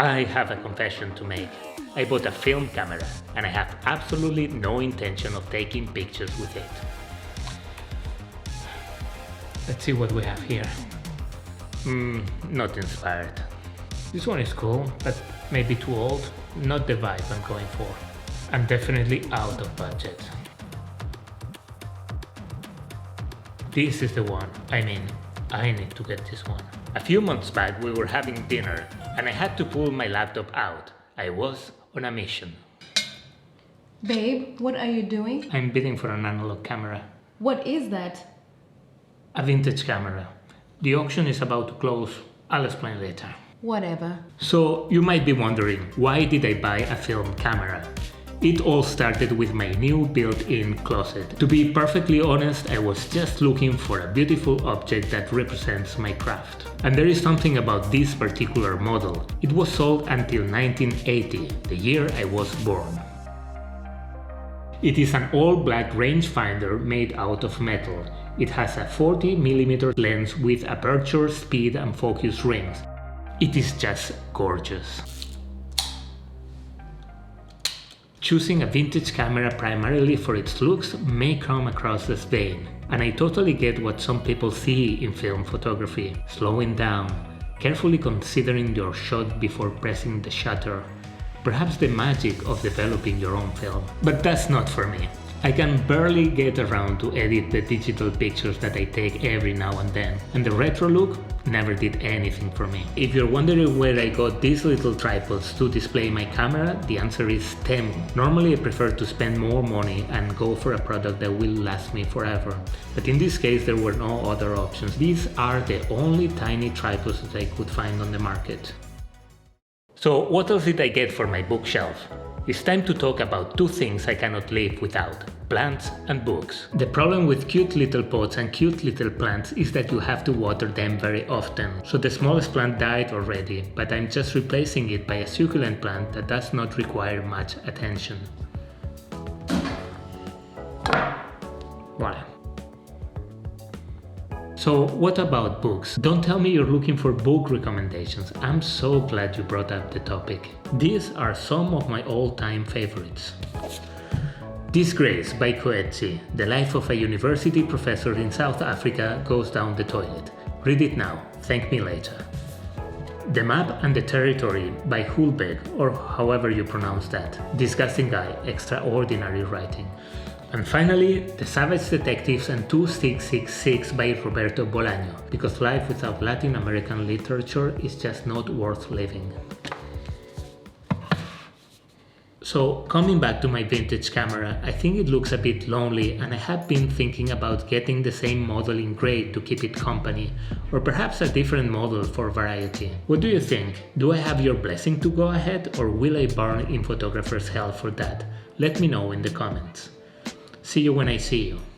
I have a confession to make. I bought a film camera and I have absolutely no intention of taking pictures with it. Let's see what we have here. Not inspired. This one is cool, but maybe too old. Not the vibe I'm going for. I'm definitely out of budget. This is the one. I mean, I need to get this one. A few months back we were having dinner and I had to pull my laptop out. I was on a mission. Babe, what are you doing? I'm bidding for an analog camera. What is that? A vintage camera. The auction is about to close. I'll explain later. Whatever. So you might be wondering, why did I buy a film camera? It all started with my new built-in closet. To be perfectly honest, I was just looking for a beautiful object that represents my craft. And there is something about this particular model. It was sold until 1980, the year I was born. It is an all-black rangefinder made out of metal. It has a 40mm lens with aperture, speed and focus rings. It is just gorgeous. Choosing a vintage camera primarily for its looks may come across as vain, and I totally get what some people see in film photography. Slowing down, carefully considering your shot before pressing the shutter. Perhaps the magic of developing your own film. But that's not for me. I can barely get around to edit the digital pictures that I take every now and then, and the retro look never did anything for me. If you're wondering where I got these little tripods to display my camera, the answer is Temu. Normally I prefer to spend more money and go for a product that will last me forever, but in this case there were no other options. These are the only tiny tripods that I could find on the market. So what else did I get for my bookshelf? It's time to talk about two things I cannot live without: plants and books. The problem with cute little pots and cute little plants is that you have to water them very often. So the smallest plant died already, but I'm just replacing it by a succulent plant that does not require much attention. Voila. So what about books? Don't tell me you're looking for book recommendations. I'm so glad you brought up the topic. These are some of my all-time favorites. Disgrace by Coetzee. The life of a university professor in South Africa goes down the toilet. Read it now. Thank me later. The Map and the Territory by Hulbeck, or however you pronounce that. Disgusting guy, extraordinary writing. And finally, The Savage Detectives and 2666 by Roberto Bolaño, because life without Latin American literature is just not worth living. So, coming back to my vintage camera, I think it looks a bit lonely and I have been thinking about getting the same model in grey to keep it company, or perhaps a different model for variety. What do you think? Do I have your blessing to go ahead, or will I burn in photographer's hell for that? Let me know in the comments. See you when I see you.